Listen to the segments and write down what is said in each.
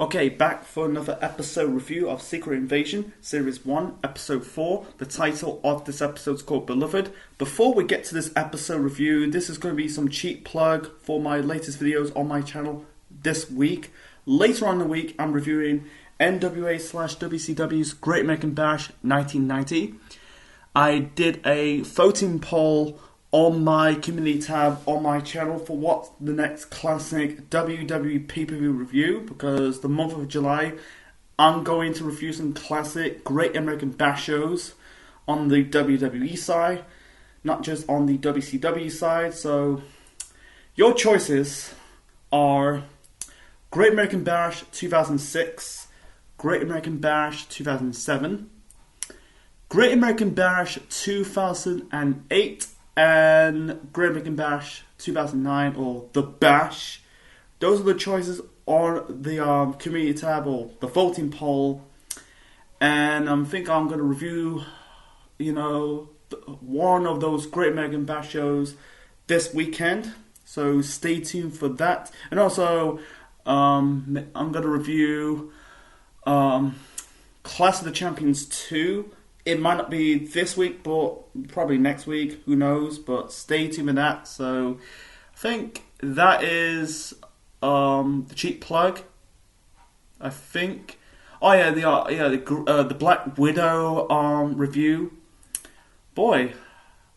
Okay, back for another episode review of Secret Invasion, Series 1, Episode 4. The title of this episode is called Beloved. Before we get to this episode review, this is going to be some cheap plug for my latest videos on my channel this week. Later on in the week, I'm reviewing NWA/WCW's Great American Bash 1990. I did a voting poll on my community tab on my channel for what's the next classic WWE pay-per-view review, because the month of July I'm going to review some classic Great American Bash shows on the WWE side, not just on the WCW side. So your choices are Great American Bash 2006, Great American Bash 2007, Great American Bash 2008, and Great American Bash 2009, or The Bash. Those are the choices on the community tab or the voting poll. And I think I'm going to review, one of those Great American Bash shows this weekend. So stay tuned for that. And also, I'm going to review Clash of the Champions 2. It might not be this week, but probably next week. Who knows? But stay tuned for that. So I think that is the cheap plug. I think. Oh yeah, the Black Widow review. Boy,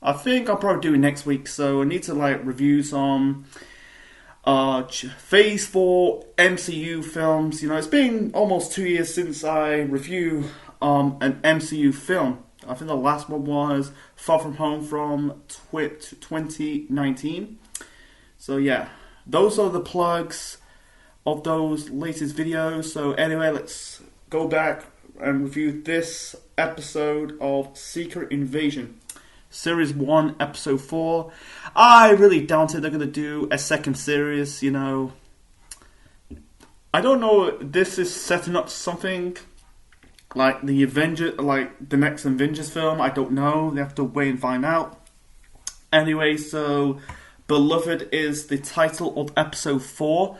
I think I'll probably do it next week. So I need to review some Phase 4 MCU films. It's been almost 2 years since I review an MCU film. I think the last one was Far From Home from 2019. So yeah, those are the plugs of those latest videos. So anyway, let's go back and review this episode of Secret Invasion, Series 1, Episode 4. I really doubted they're going to do a second series, I don't know if this is setting up something like the next Avengers film. I don't know. They have to wait and find out. Anyway, so Beloved is the title of episode 4.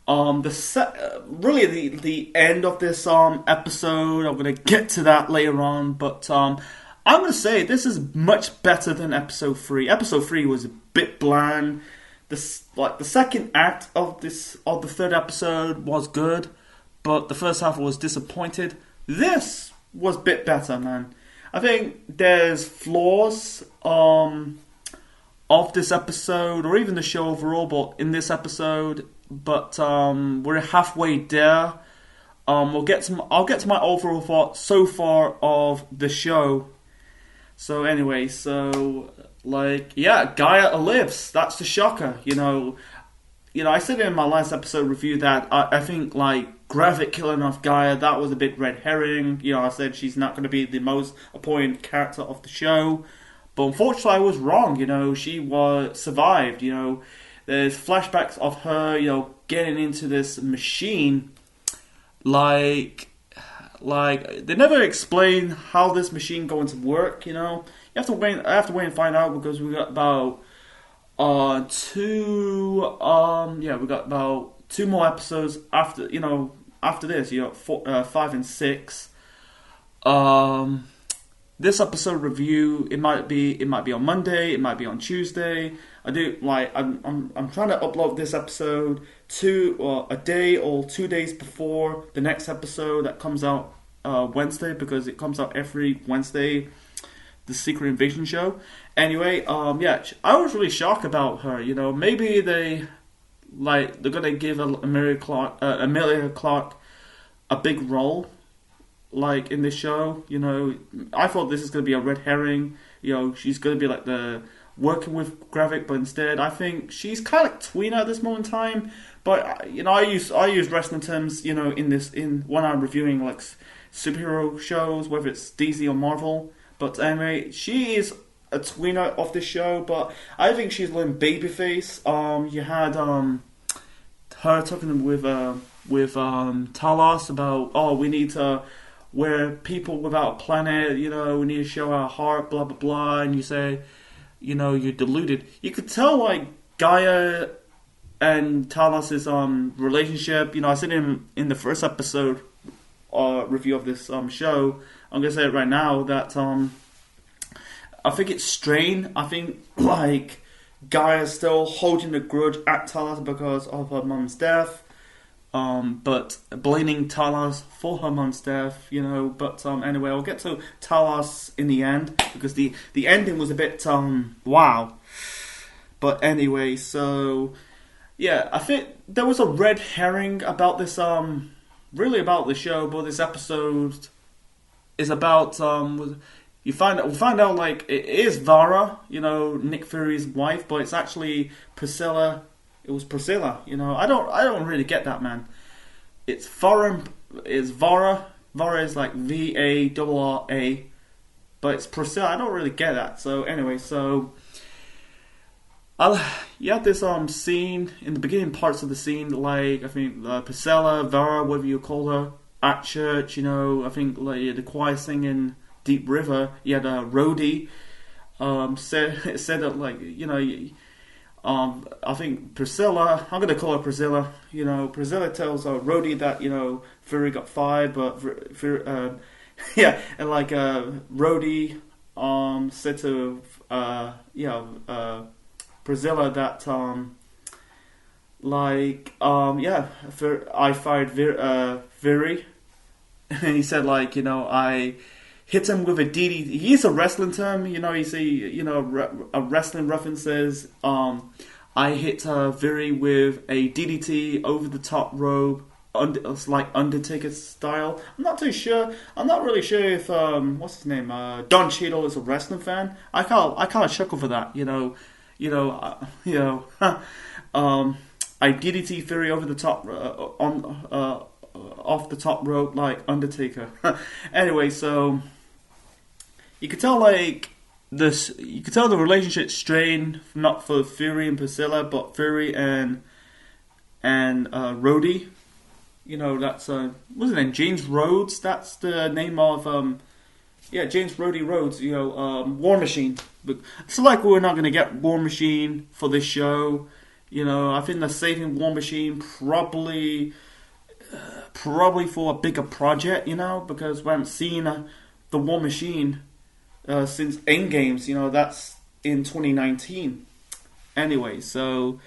The end of this episode. I'm gonna get to that later on, but I'm gonna say this is much better than episode 3. Episode 3 was a bit bland. The second act of the third episode was good, but the first half was disappointed. This was a bit better, man. I think there's flaws of this episode, or even the show overall, but in this episode. But we're halfway there. I'll get to my overall thoughts so far of the show. So anyway, Gaia lives. That's the shocker. I said in my last episode review that I think Gravik killing off Gaia, that was a bit red herring. I said she's not going to be the most important character of the show, but unfortunately I was wrong. She survived. There's flashbacks of her, getting into this machine. They never explain how this machine going to work. I have to wait and find out, because we got about we got about 2 more episodes after this. 5 and 6. This episode review, it might be on Monday, it might be on Tuesday. I'm trying to upload this episode a day or 2 days before the next episode that comes out Wednesday, because it comes out every Wednesday, the Secret Invasion show. Anyway, I was really shocked about her. Maybe they're gonna give Emilia Clarke a big role, in this show. I thought this is gonna be a red herring. She's gonna be the working with Gravik, but instead I think she's kind of like tweener at this moment in time. But I use wrestling terms in when I'm reviewing superhero shows, whether it's DC or Marvel. But anyway, she is a tweener of this show, but I think she's like babyface. You had her talking with Talos about, we need to, we're people without a planet, we need to show our heart, blah blah blah, and you say, you're deluded. You could tell Gaia and Talas's relationship. You know, I said in the first episode review of this show. I'm gonna say it right now that I think it's strained. I think like Gaia is still holding a grudge at Talas because of her mum's death. But blaming Talas for her mum's death, you know. But anyway, I'll get to Talas in the end because the ending was a bit wow. But anyway, so yeah, I think there was a red herring about this really about the show, but this episode is about we find out like it is Vara, you know, Nick Fury's wife, but it's actually Priscilla. It was Priscilla, you know. I don't really get that, man. It's foreign. It's Vara. Vara is like VARRA, but it's Priscilla. I don't really get that. So anyway, so you have this scene in the beginning parts of the scene, like I think Priscilla, Vara, whatever you call her, at church. You know, I think like the choir singing Deep River. You had Rhodey said that like you know. I think Priscilla, I'm going to call her Priscilla, you know, Priscilla tells Rhodey that, you know, Fury got fired, but, yeah, and like, Rhodey, said to, Priscilla that, I fired Fury, and he said, like, you know, I hit him with a DDT. He's a wrestling term, you know. You see, you know, wrestling references. I hit Fury with a DDT over the top rope, like Undertaker style. I'm not too sure. I'm not really sure if what's his name, Don Cheadle is a wrestling fan. I can't chuckle for that. I DDT Fury over the top off the top rope like Undertaker. Anyway, so you could tell like this. You could tell the relationship strained, not for Fury and Priscilla, but Fury and Rhodey. You know, that's what's his name? James Rhodes. That's the name of James Rhodey Rhodes. You know, War Machine. But it's like we're not gonna get War Machine for this show. You know, I think they're saving War Machine probably for a bigger project, you know, because we haven't seen the War Machine since Endgames, you know, that's in 2019. Anyway, so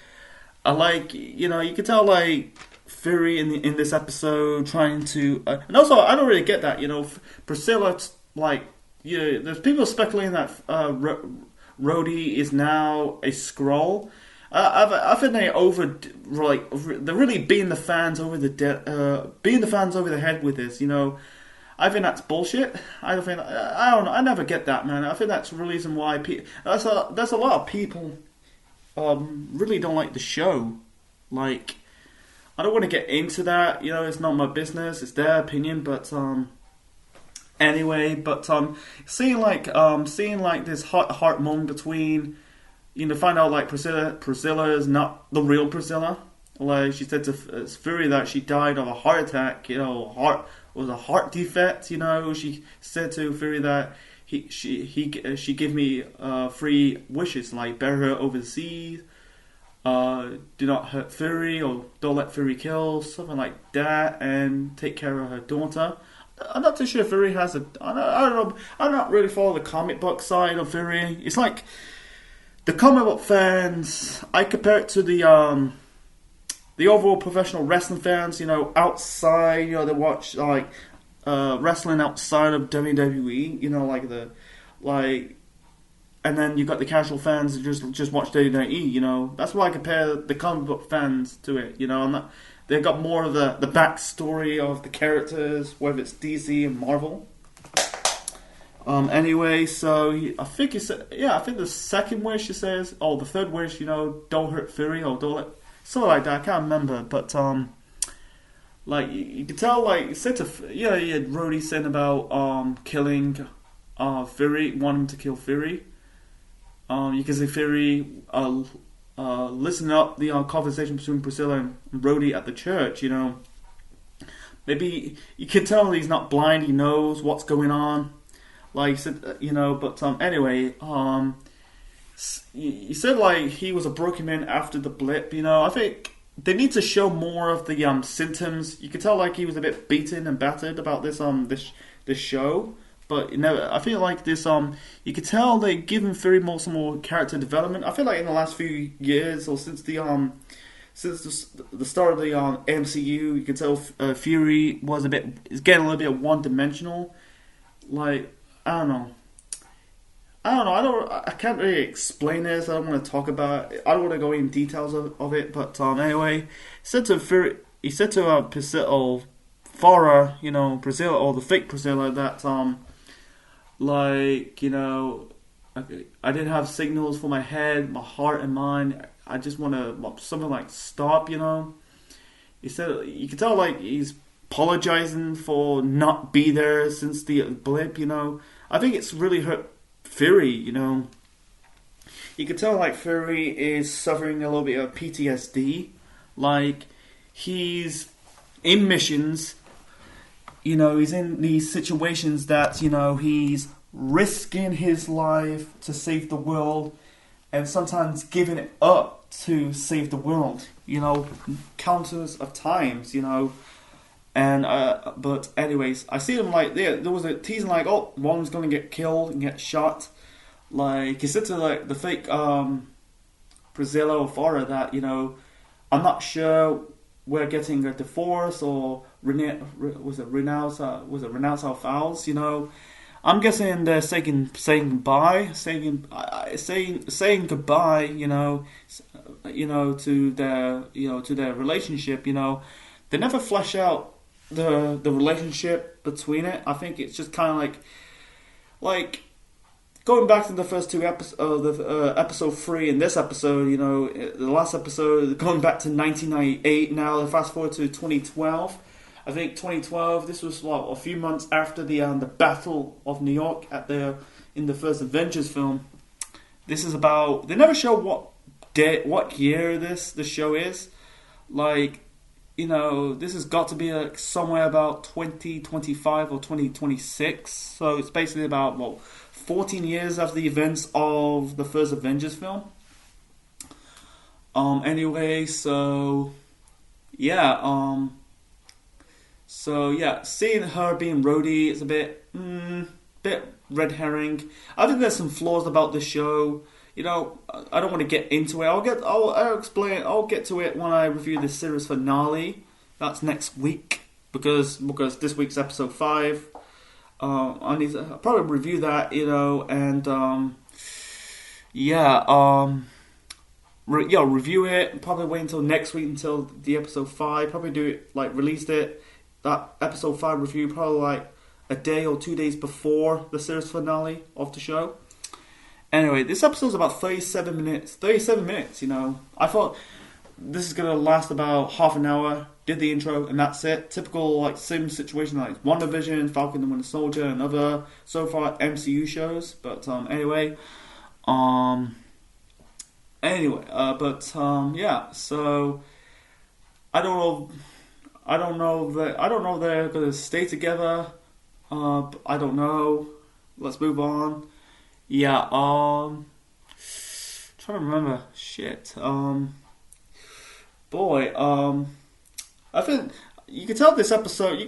I like, you know, you can tell like Fury in this episode trying to, and also I don't really get that, you know, Priscilla, like, you know, there's people speculating that Rhodey is now a Skrull. I think they they're really beating the fans over the head with this. You know, I think that's bullshit. I don't know. I never get that, man. I think that's the reason why there's a lot of people really don't like the show. Like, I don't want to get into that. You know, it's not my business. It's their opinion. But anyway, seeing like this heart moment between. You know, find out like Priscilla is not the real Priscilla. Like she said to Fury that she died of a heart attack. You know, was a heart defect. You know, she said to Fury that she gave me 3 wishes, like bury her overseas, do not hurt Fury, or don't let Fury kill, something like that, and take care of her daughter. I'm not too sure if Fury has I don't know. I'm not really following the comic book side of Fury. It's like. The comic book fans, I compare it to the overall professional wrestling fans. You know, outside, you know, they watch like wrestling outside of WWE. You know, and then you got the casual fans who just watch WWE. You know, that's why I compare the comic book fans to it. You know, they've got more of the backstory of the characters, whether it's DC and Marvel. Anyway, so I think he said, I think the second wish he says, the third wish, you know, don't hurt Fury, or don't let, something like that. I can't remember, but like you can tell, like he said to, he had Rhodey saying about killing Fury, wanting to kill Fury. You can see Fury listening up the conversation between Priscilla and Rhodey at the church. You know, maybe you can tell he's not blind; he knows what's going on. Like I said, you know, but anyway, You said like he was a broken man after the blip. You know, I think they need to show more of the symptoms. You could tell like he was a bit beaten and battered about this show. But you know, I feel like this you could tell they given Fury some more character development. I feel like in the last few years or since the start of the MCU, you can tell Fury is getting a little bit one dimensional. Like I don't know. I can't really explain this. I don't want to talk about it. I don't want to go in details of it. But anyway, he said to Priscilla, Farah, you know, Priscilla or the fake Priscilla that like, you know, I didn't have signals for my head, my heart, and mind. I just want to something like stop, you know. He said you can tell like he's apologizing for not be there since the blip, you know. I think it's really hurt Fury, you know. You can tell like Fury is suffering a little bit of PTSD. Like he's in missions, you know, he's in these situations that, you know, he's risking his life to save the world and sometimes giving it up to save the world, you know, countless of times, you know. And but anyways, I see them like there was a teasing like, oh, one's gonna get killed and get shot. Like he said to like the fake Priscilla or Farah that, you know, I'm not sure we're getting a divorce or renounce our vows, you know. I'm guessing they're saying goodbye, saying goodbye, you know, to their relationship, you know. They never flesh out the relationship between it. I think it's just kind of like going back to the first two episodes, episode 3 and this episode, you know, the last episode, going back to 1998 now, fast forward to 2012. I think 2012, this was a few months after the Battle of New York in the first Avengers film. This is about, they never show what year this show is. Like, you know, this has got to be like somewhere about 2025 or 2026. So it's basically about 14 years after the events of the first Avengers film. Anyway, so yeah, seeing her being Rhodey is a bit red herring. I think there's some flaws about the show. You know, I don't want to get into it. I'll explain. I'll get to it when I review the series finale. That's next week because this week's episode 5. I'll probably review that. You know, and review it. Probably wait until next week until the episode 5. Probably do it released it. That episode 5 review probably a day or 2 days before the series finale of the show. Anyway, this episode's about 37 minutes. 37 minutes, you know. I thought this is going to last about half an hour. Did the intro and that's it. Typical sim situation like WandaVision, Falcon and Winter Soldier and other so far MCU shows. But anyway, so I don't know if they're gonna stay together. I don't know. Let's move on. Yeah. Trying to remember. Shit. I think you can tell this episode.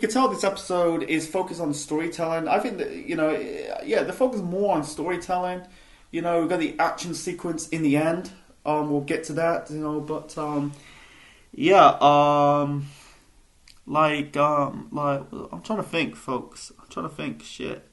Is focused on storytelling. I think that they focus more on storytelling. You know, we've got the action sequence in the end. We'll get to that. You know, but I'm trying to think, folks. Shit.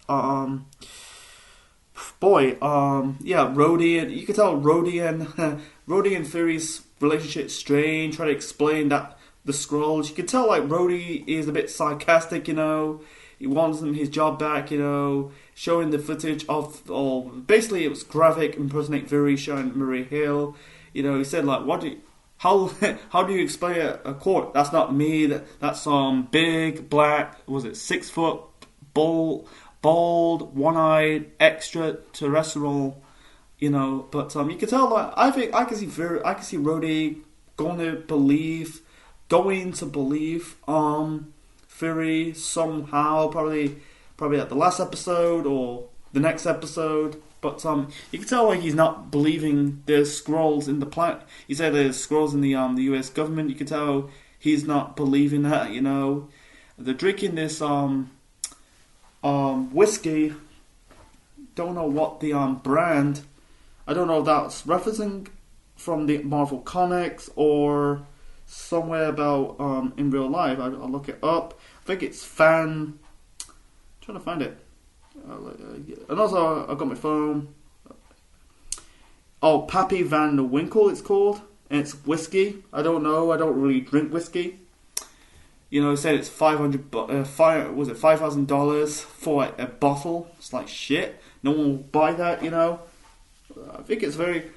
Rhodey and you can tell Rhodey and Fury's relationship strange. Try to explain that the Skrulls. You can tell Rhodey is a bit sarcastic. You know, he wants his job back. You know, showing the footage of, or basically it was graphic impersonate Fury showing Maria Hill. You know, he said how do you explain a court? That's not me. That's some big black. Was it 6 foot bald, one-eyed, extraterrestrial? You know, but you can tell. I think I can see Rhodey going to believe Fury somehow. Probably at the last episode or the next episode. But you can tell like he's not believing there's scrolls in the planet. He said there's scrolls in the U.S. government. You can tell he's not believing that. You know, they're drinking this whiskey. Don't know what the brand. I don't know if that's referencing from the Marvel comics or somewhere about in real life. I'll look it up. I think it's fan. I'm trying to find it. And also, I've got my phone. Oh, Pappy Van Winkle, it's called, and it's whiskey. I don't know. I don't really drink whiskey. You know, it said it's $5,000 for a bottle. It's like shit. No one will buy that. You know. I think it's very.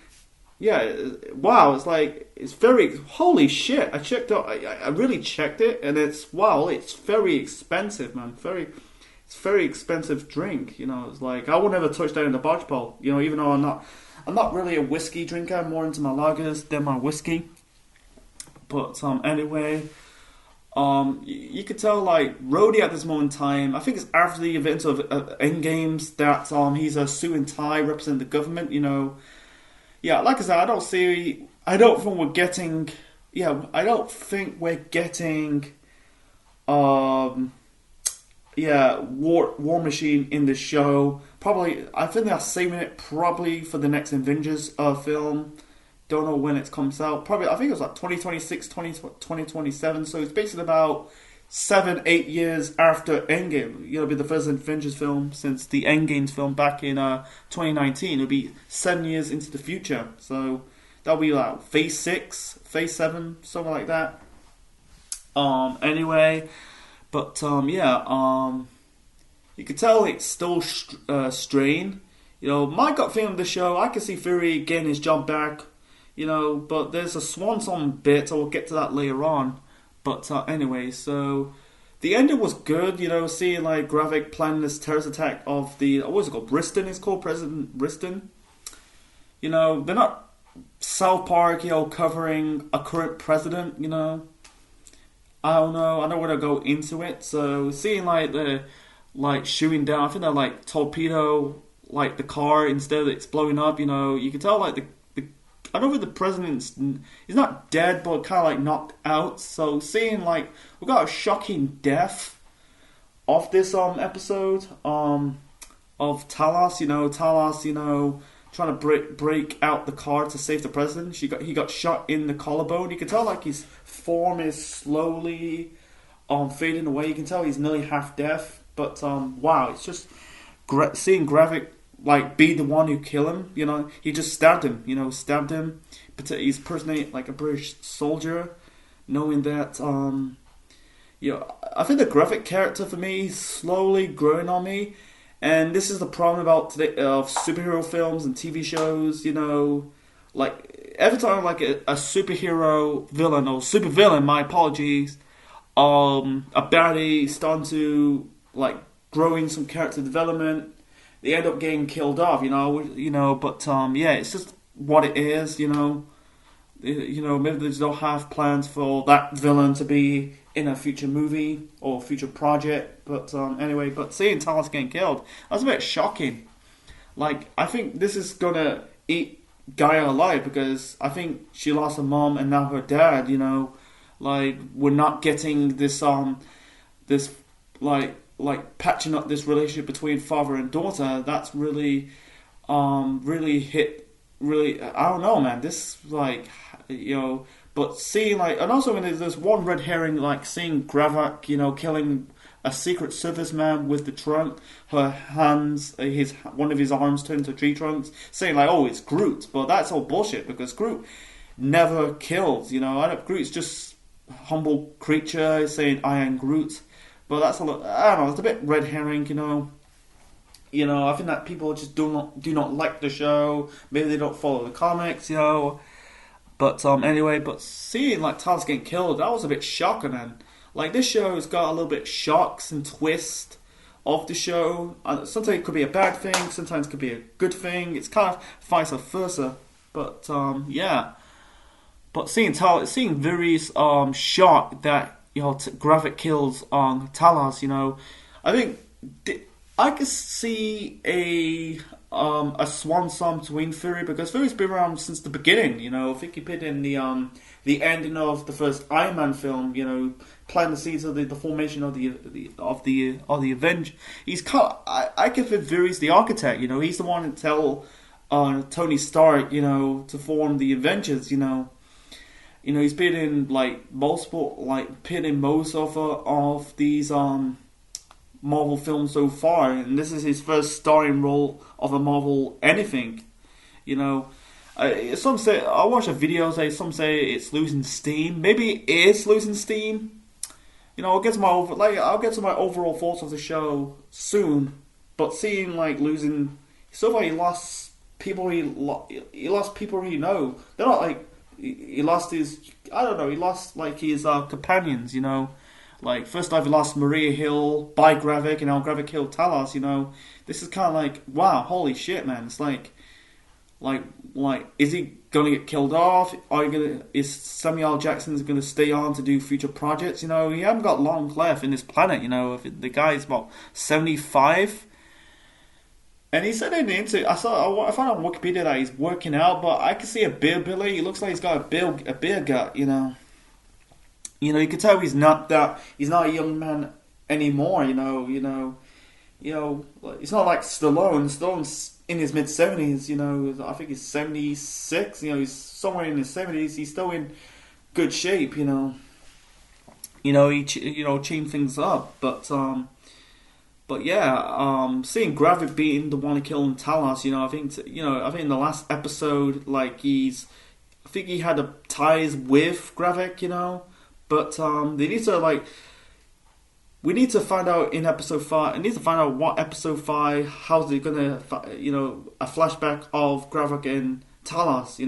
Yeah. Wow. It's like it's very. Holy shit! I checked out. I really checked it, and it's wow. It's very expensive, man. It's very expensive drink. You know, it's like I would never touch that in the barge pole. You know, even though I'm not really a whiskey drinker. I'm more into my lagers than my whiskey. But anyway, you could tell like Rhodey at this moment in time. I think it's after the events of Endgames that he's a suit and tie representing the government. You know, yeah. Like I said, I don't think we're getting. Yeah, I don't think we're getting. War Machine in the show. Probably, I think they're saving it probably for the next Avengers film. Don't know when it comes out. Probably, I think it was like 2026, 2027. So it's basically about 7-8 years after Endgame. You know, it'll be the first Avengers film since the Endgame film back in 2019. It'll be 7 years into the future. So that'll be like Phase 6, Phase 7, something like that. Anyway. But you can tell it's still strain. You know, my gut feeling of the show, I can see Fury getting his job back. You know, but there's a swan song bit. I will get to that later on. But anyway, so the ending was good. You know, seeing like Gravik planning this terrorist attack of the what's it called? Briston is called President Briston. You know, they're not South Park. You know, covering a current president. You know. I don't know. I don't want to go into it. So seeing like the shooting down, I think they're like torpedo like the car instead of it's blowing up. You know, you can tell like the I don't think the president's he's not dead, but kind of like knocked out. So seeing like we got a shocking death of this episode of Talos. You know, Talos. You know, trying to break out the car to save the president. He got shot in the collarbone. You can tell like his form is slowly fading away. You can tell he's nearly half deaf. But wow, it's just seeing Gravik like be the one who killed him. You know, he just stabbed him. You know, But he's personally like a British soldier, knowing that you know, I think the Gravik character for me is slowly growing on me. And this is the problem about today of superhero films and TV shows. You know, like every time like a superhero villain or supervillain, my apologies, a baddie starting to like growing some character development, they end up getting killed off. You know. But yeah, it's just what it is. You know, maybe they don't have plans for that villain to be in a future movie or future project. But anyway, but seeing Talos getting killed, that's a bit shocking. Like, I think this is gonna eat Gaia alive because I think she lost her mom and now her dad. You know, like we're not getting this this like patching up this relationship between father and daughter. That's really really hit. Really, I don't know, man. This like you know. But seeing like, and also when there's one red herring, like seeing Gravik, you know, killing a Secret Service man with the trunk, her hands, one of his arms turned to tree trunks, saying like, oh, it's Groot, but that's all bullshit because Groot never kills, you know. Groot's just a humble creature saying I am Groot, but that's I don't know, it's a bit red herring, you know. You know, I think that people just do not like the show. Maybe they don't follow the comics, you know. But anyway, but seeing like Talos getting killed, that was a bit shocking. And like this show has got a little bit shocks and twist of the show. Sometimes it could be a bad thing, sometimes it could be a good thing. It's kind of vice versa. But yeah. But seeing Viri's shock that you know Gravik kills Talos, you know, I think I could see a swan song between Fury, because Fury's been around since the beginning. I think he played in the ending of the first Iron Man film. Planting the seeds of the formation of the Avengers. He's I consider Fury's the architect. He's the one to tell Tony Stark, to form the Avengers. He's been in most of these Marvel films so far, and this is his first starring role of a Marvel anything. Some say, I watched a video some say it's losing steam. Maybe it is losing steam. I'll get to my overall thoughts of the show soon. But seeing losing, so far he lost people he lost people he know. They're not he lost his, I don't know, he lost his companions. First off, he lost Maria Hill by Gravik, and now Gravik killed Talos. This is kind of wow, holy shit, man. It's is he gonna get killed off? Is Samuel Jackson's gonna stay on to do future projects? He haven't got long left in this planet. If the guy's about 75, and he said in the interview, I found on Wikipedia that he's working out, but I can see a beer belly. He looks like he's got a beer gut. You can tell he's not a young man anymore. It's not like Stallone. Stallone's in his mid-70s. I think he's 76. He's somewhere in his 70s. He's still in good shape. He changed things up, but yeah. Seeing Gravik being the one killing Talos, I think in the last episode, I think he had ties with Gravik, But they need to we need to find out in episode 5. I need to find out what episode 5. How's it gonna, a flashback of Gravik and Talos.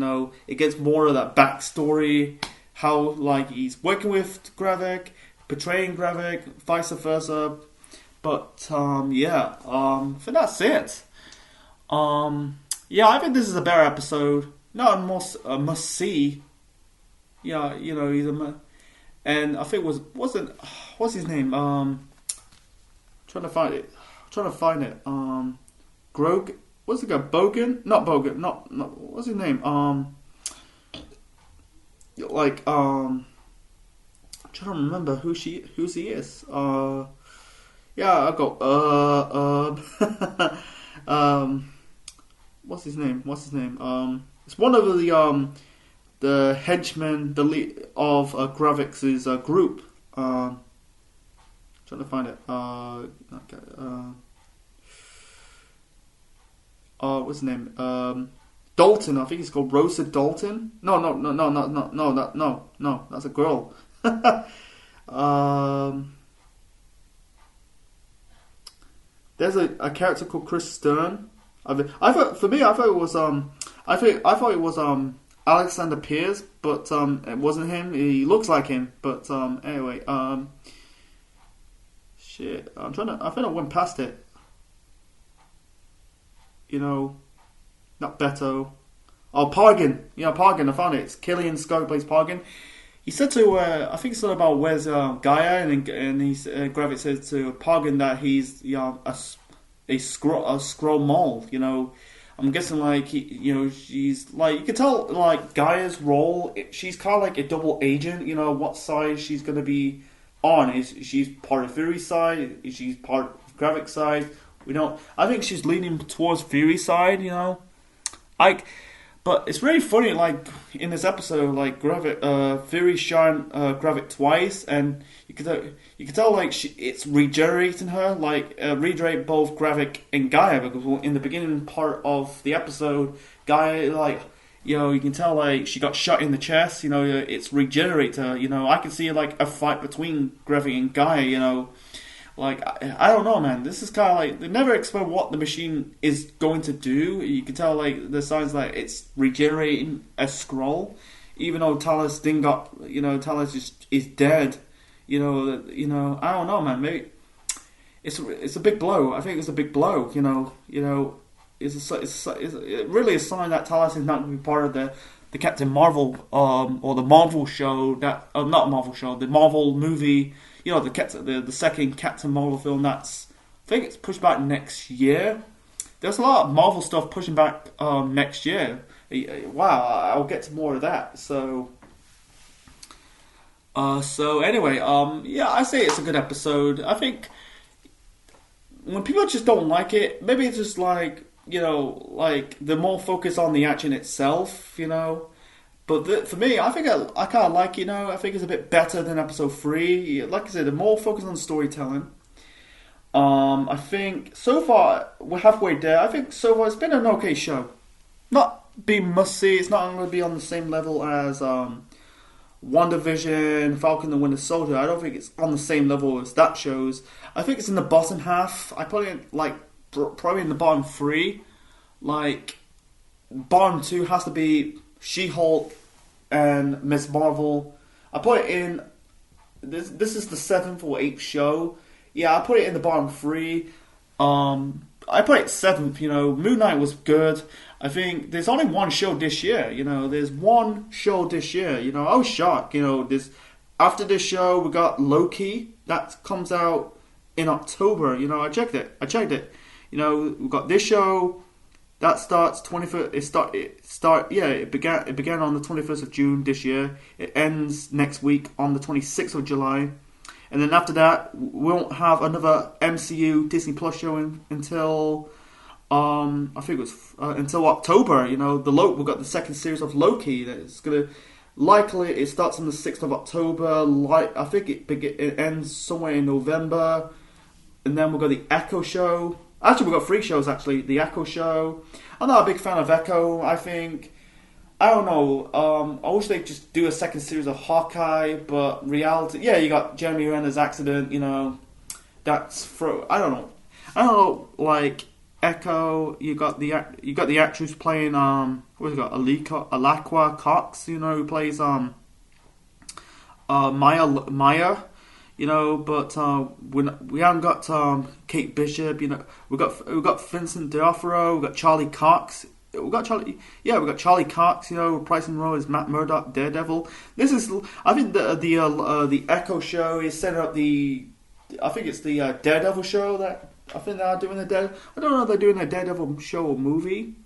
It gets more of that backstory. How he's working with Gravik, betraying Gravik, vice versa. But I think that's it. I think this is a better episode. Not a must see. Yeah, he's a. And I think what's his name? Trying to find it. Grog. What's it called? Bogan? Not Bogan. Not. What's his name? I'm trying to remember who he is. Yeah, I got. What's his name? It's one of the henchmen, the lead of Gravik's group. Trying to find it. What's his name? Dalton. I think he's called Rosa Dalton. No. That's a girl. There's a character called Chris Stern. I thought it was Alexander Pierce, but it wasn't him. He looks like him, but anyway, shit. I think I went past it. Not Beto. Oh, Pargan. Pargan. I found it. It's Killian Scott plays Pargan. He said to, I think it's about where's Gaia, and Gravik says to Pargan that he's a scroll mole. I'm guessing she's you can tell Gaia's role. She's kind of a double agent. What side she's gonna be on. Is she's part of Fury's side? Is she part of Gravik's side? I think she's leaning towards Fury's side. But it's really funny. In this episode, Gravik, Fury shot Gravik twice, and you can tell it's regenerating her, regenerate both Gravik and Gaia, because in the beginning part of the episode, Gaia you can tell she got shot in the chest. It's regenerate her. I can see a fight between Gravik and Gaia. I don't know, man. This is kind of they never explain what the machine is going to do. You can tell the signs it's regenerating a scroll, even though Talos didn't got Talos is dead. I don't know, man. Maybe it's a big blow. I think it's a big blow. It's really a sign that Talos is not going to be part of the Captain Marvel or the Marvel show not Marvel show, the Marvel movie. The second Captain Marvel film. I think it's pushed back next year. there's a lot of Marvel stuff pushing back next year. Wow, I'll get to more of that. So anyway, yeah, I say it's a good episode. I think when people just don't like it, maybe it's just like, like they're more focused on the action itself, But for me, I think I kind of like, I think it's a bit better than episode 3. Like I said, they're more focused on storytelling. I think so far we're halfway there. I think so far it's been an okay show. Not being must see. It's not going to be on the same level as WandaVision, Falcon and Winter Soldier. I don't think it's on the same level as that shows. I think it's in the bottom half. I put it like probably in the bottom 3. Like bottom 2 has to be She-Hulk and Miss Marvel. I put it in. This is the 7th or 8th show. Yeah, I put it in the bottom 3. I put it 7th. Moon Knight was good. I think there's only one show this year. There's one show this year. I was shocked. After this show, we got Loki that comes out in October. I checked it. We got this show. That starts 21st. It began on the 21st of June this year. It ends next week on the 26th of July, and then after that we won't have another MCU Disney Plus show until I think it was until October. We've got the second series of Loki that's gonna likely it starts on the 6th of October. I think it ends somewhere in November, and then we've got the Echo show. Actually, we've got 3 shows, actually. The Echo show. I'm not a big fan of Echo. I don't know. I wish they'd just do a second series of Hawkeye, but reality... Yeah, you got Jeremy Renner's accident, That's... I don't know, like, Echo, you got the actress playing, what have you got? Alaqua Cox, who plays, Maya. But we haven't got Kate Bishop. We got Vincent D'Onofrio. We got Charlie Cox. We got Charlie Cox. Reprising the role as Matt Murdock, Daredevil. I think the Echo show is setting up I think it's the Daredevil show that I think they are doing I don't know if they're doing a Daredevil show or movie.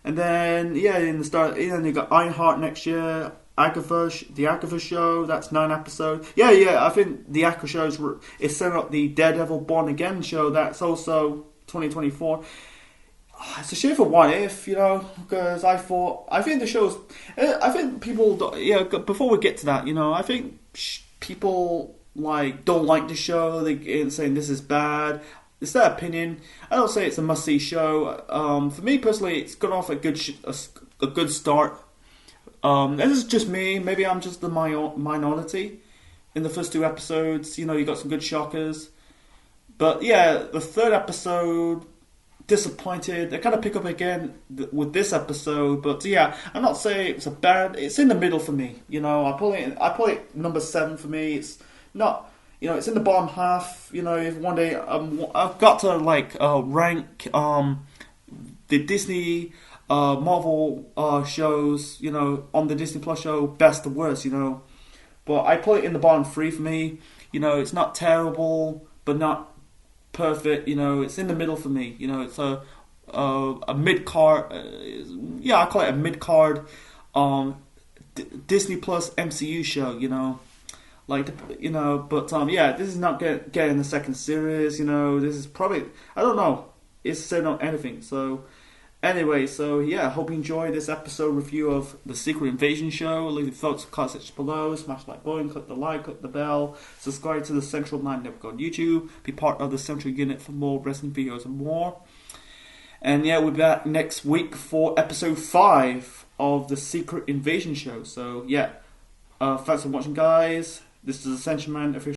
And then in the start, you got Ironheart next year. The Agatha show, that's 9 episodes. I think the Agatha show is setting up the Daredevil Born Again show, that's also 2024. It's a shame for What If, because I think the show's... I think people... before we get to that, I think people don't like the show, they're saying this is bad. It's their opinion. I don't say it's a must-see show. For me personally, it's got off a good start. This is just me. Maybe I'm just the minority in the first 2 episodes. You got some good shockers. But yeah, the 3rd episode, disappointed. They kind of pick up again with this episode. But yeah, I'm not saying it's it's in the middle for me. I put it number 7 for me. It's not, it's in the bottom half. If one day I've got to rank the Disney... Marvel shows, on the Disney Plus show, best to worst, But I put it in the bottom 3 for me. It's not terrible, but not perfect. It's in the middle for me. It's a mid card. I call it a mid card. Disney Plus MCU show. But this is not getting the second series. This is probably, I don't know. It's said on anything. So. Anyway, hope you enjoyed this episode review of The Secret Invasion show. Leave your thoughts and comments section below. Smash the like button, click the like, click the bell. Subscribe to the Central 9 Network on YouTube. Be part of the Central Unit for more wrestling videos and more. And we'll be back next week for episode 5 of The Secret Invasion show. So, thanks for watching, guys. This is Ascension Man official.